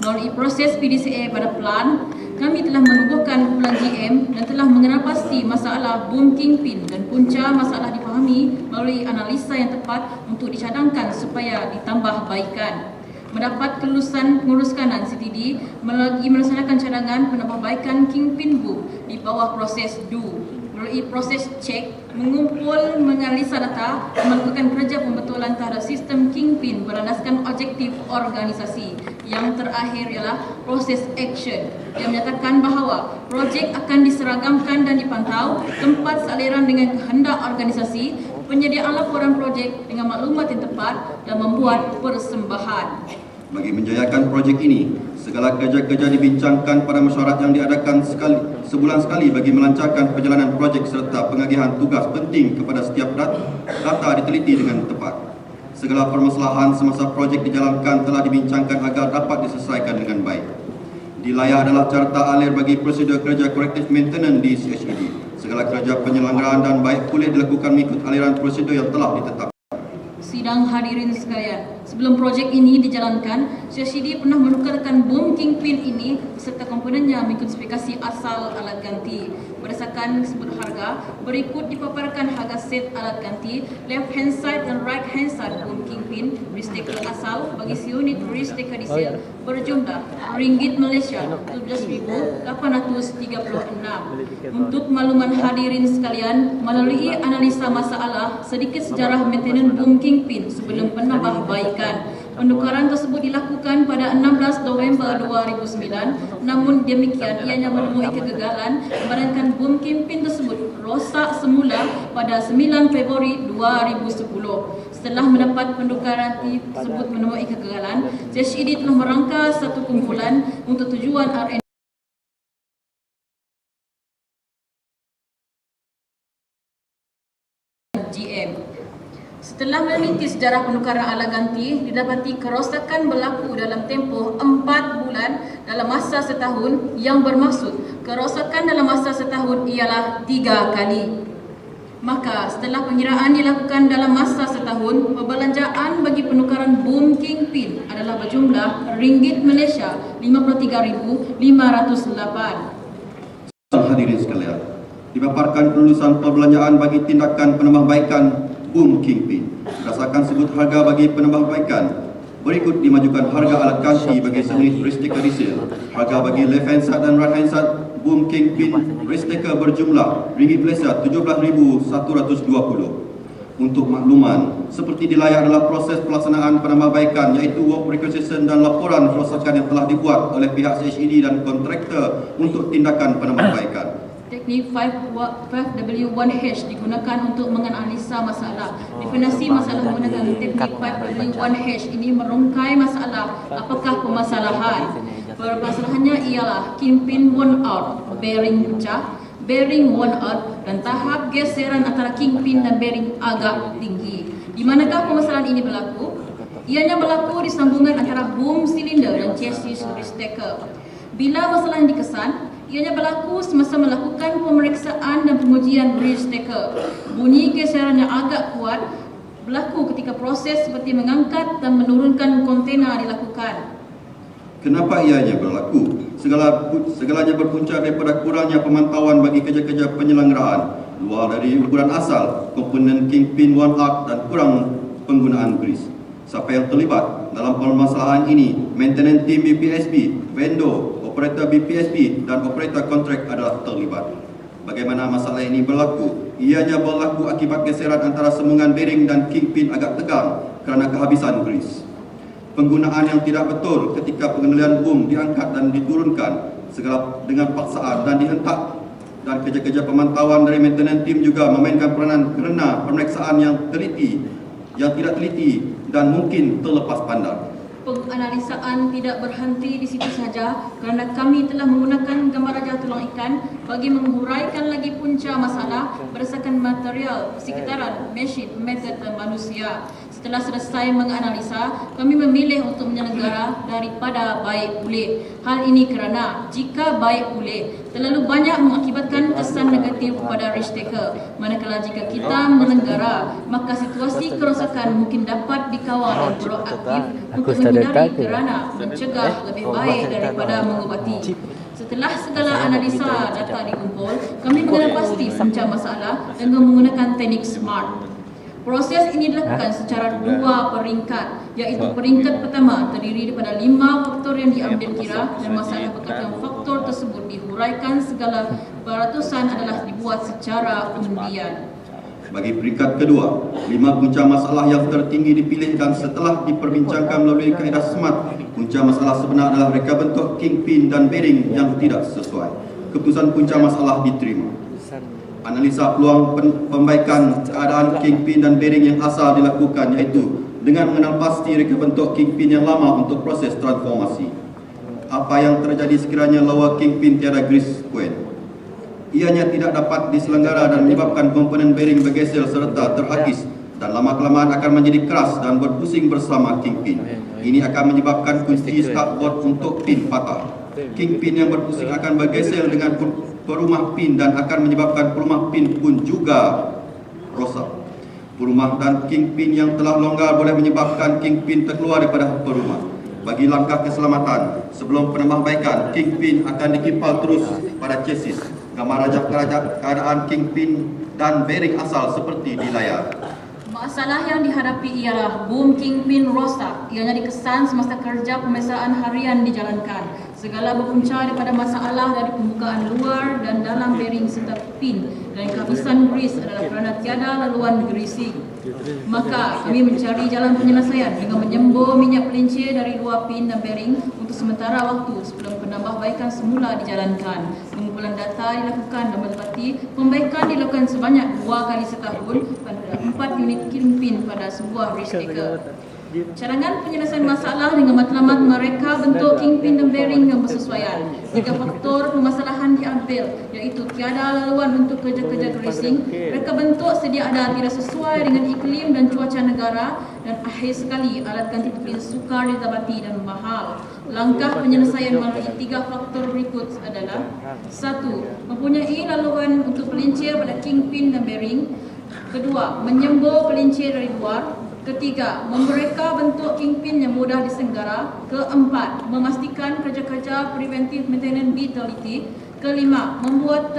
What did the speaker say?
Melalui proses PDCA pada plan, kami telah menubuhkan kumpulan GM dan telah mengenal pasti masalah boom kingpin dan punca masalah dipahami melalui analisa yang tepat untuk dicadangkan supaya ditambah baikan. Mendapat kelulusan pengurus kanan CTD lagi melaksanakan cadangan penambahbaikan kingpin boom di bawah proses do. Melalui proses cek, mengumpul, menganalisa data, melakukan kerja pembetulan terhadap sistem kingpin berlandaskan objektif organisasi. Yang terakhir ialah proses action yang menyatakan bahawa projek akan diseragamkan dan dipantau tempat sealiran dengan kehendak organisasi, penyediaan laporan projek dengan maklumat yang tepat dan membuat persembahan. Bagi menjayakan projek ini, segala kerja-kerja dibincangkan pada mesyuarat yang diadakan sebulan sekali bagi melancarkan perjalanan projek serta pengagihan tugas penting kepada setiap data diteliti dengan tepat. Segala permasalahan semasa projek dijalankan telah dibincangkan agar dapat diselesaikan dengan baik. Di layar adalah carta alir bagi prosedur kerja corrective maintenance di CHED. Segala kerja penyelenggaraan dan baik boleh dilakukan mengikut aliran prosedur yang telah ditetapkan. Sidang hadirin sekalian, sebelum projek ini dijalankan, CHED pernah menukarkan boom kingpin ini beserta komponennya mengikut spesifikasi asal alat ganti. Berdasarkan sebut harga, berikut dipaparkan harga set alat ganti left hand side dan right hand side boom kingpin restaker asal bagi unit restaker diesel berjumlah ringgit Malaysia 17,836. Untuk makluman hadirin sekalian, melalui analisa masalah, sedikit sejarah maintenance boom kingpin sebelum penambahbaikan. Penukaran tersebut dilakukan pada 16 November 2009, namun demikian ianya menemui kegagalan sedangkan boom kingpin tersebut rosak semula pada 9 Februari 2010. Setelah mendapat penukaran tersebut menemui kegagalan, CHED telah merangka satu kumpulan untuk tujuan R&D GM. Setelah meneliti sejarah penukaran alat ganti, didapati kerosakan berlaku dalam tempoh 4 bulan dalam masa setahun, yang bermaksud kerosakan dalam masa setahun ialah 3 kali. Maka setelah pengiraan dilakukan dalam masa setahun, perbelanjaan bagi penukaran boom kingpin adalah berjumlah ringgit Malaysia 53,508. Hadirin sekalian, dipaparkan kelulusan perbelanjaan bagi tindakan penambahbaikan boom kingpin. Berdasarkan sebut harga bagi penambahbaikan, berikut dimajukan harga alat ganti bagi seunit restaker diesel, harga bagi left hand side dan right hand side boom kingpin restaker berjumlah ringgit Malaysia 17,120. Untuk makluman, seperti di layar adalah proses pelaksanaan penambahbaikan iaitu work requisition dan laporan kerosakan yang telah dibuat oleh pihak CHED dan kontraktor untuk tindakan penambahbaikan. Teknik 5W1H digunakan untuk menganalisa masalah. Definisi masalah menggunakan teknik 5W1H ini merungkai masalah. Apakah permasalahan? Permasalahannya ialah kingpin worn out, bearing pecah, bearing worn out dan tahap geseran antara kingpin dan bearing agak tinggi. Di manakah permasalahan ini berlaku? Ianya berlaku di sambungan antara boom silinder dan chassis restaker. Bila masalah yang dikesan, ianya berlaku semasa melakukan pemeriksaan dan pengujian restaker. Bunyi geseran yang agak kuat berlaku ketika proses seperti mengangkat dan menurunkan kontena dilakukan. Kenapa ianya berlaku? Segalanya berpunca daripada kurangnya pemantauan bagi kerja-kerja penyelenggaraan, luar dari ukuran asal, komponen kingpin worn out dan kurang penggunaan grease. Siapa yang terlibat dalam permasalahan ini? Maintenance team BPSB, vendor, operator BPSB dan operator kontrak adalah terlibat. Bagaimana masalah ini berlaku? Ianya berlaku akibat geseran antara sambungan bearing dan kingpin agak tegang kerana kehabisan grease. Penggunaan yang tidak betul ketika pengendalian boom diangkat dan diturunkan segala dengan paksaan dan dihentak, dan kerja-kerja pemantauan dari maintenance team juga memainkan peranan kerana pemeriksaan yang tidak teliti dan mungkin terlepas pandang. Penganalisaan tidak berhenti di situ saja kerana kami telah menggunakan gambar rajah tulang ikan bagi menghuraikan lagi punca masalah berdasarkan material sekitaran, mesin, metode dan manusia. Setelah selesai menganalisa, kami memilih untuk menyelenggara daripada baik pulih. Hal ini kerana jika baik pulih terlalu banyak mengakibatkan kesan negatif kepada risk taker. Manakala jika kita menyelenggara, maka situasi kerosakan mungkin dapat dikawal dan proaktif untuk menghindari kerana mencegah lebih baik daripada mengubati. Setelah segala analisa data dikumpul, kami mengenal pasti punca masalah dengan menggunakan teknik SMART. Proses ini dilakukan secara dua peringkat, iaitu peringkat pertama terdiri daripada 5 faktor yang diambil kira dan masalah berkaitan faktor tersebut dihuraikan segala peratusan adalah dibuat secara undian. Bagi peringkat kedua, 5 punca masalah yang tertinggi dipilih dan setelah diperbincangkan melalui kaedah SMART, punca masalah sebenar adalah reka bentuk kingpin dan bearing yang tidak sesuai. Keputusan punca masalah diterima. Analisa peluang pembaikan keadaan kingpin dan bearing yang asal dilakukan, iaitu dengan mengenal pasti reka bentuk kingpin yang lama untuk proses transformasi. Apa yang terjadi sekiranya lower kingpin tiada grease point? Ianya tidak dapat diselenggara dan menyebabkan komponen bearing bergeser serta terhakis dan lama-kelamaan akan menjadi keras dan berpusing bersama kingpin. Ini akan menyebabkan kunci startboard untuk pin patah. Kingpin yang berpusing akan bergeser dengan perumah pin dan akan menyebabkan perumah pin pun juga rosak. Perumah dan kingpin yang telah longgar boleh menyebabkan kingpin terkeluar daripada perumah. Bagi langkah keselamatan, sebelum penambahbaikan, kingpin akan dikipal terus pada chassis. Gambar rajak keadaan kingpin dan bearing asal seperti di layar. Masalah yang dihadapi ialah boom kingpin rosak. Ianya dikesan semasa kerja pemeriksaan harian dijalankan. Segala berpunca daripada masalah dari pembukaan luar dan dalam bearing serta pin dan kehabisan grease adalah kerana tiada laluan greasing. Maka kami mencari jalan penyelesaian dengan menyembur minyak pelincir dari luar pin dan bearing untuk sementara waktu sebelum penambahbaikan semula dijalankan. Pengumpulan data dilakukan dan mendapati pembaikan dilakukan sebanyak 2 kali setahun pada 4 unit kingpin pada sebuah risk taker. Cadangan penyelesaian masalah dengan matlamat mereka bentuk kingpin dan bearing yang bersesuaian. 3 faktor permasalahan diambil, iaitu tiada laluan untuk kerja-kerja greasing, reka bentuk sedia ada tidak sesuai dengan iklim dan cuaca negara, dan akhir sekali alat ganti tepin sukar didapati dan mahal. Langkah penyelesaian melalui 3 faktor berikut adalah: 1. Mempunyai laluan untuk pelincir pada kingpin dan bearing. 2. Menyembur pelincir dari luar. 3. Membereka bentuk kingpin yang mudah disenggara. 4. Memastikan kerja-kerja preventive maintenance be teliti. 5. Membuat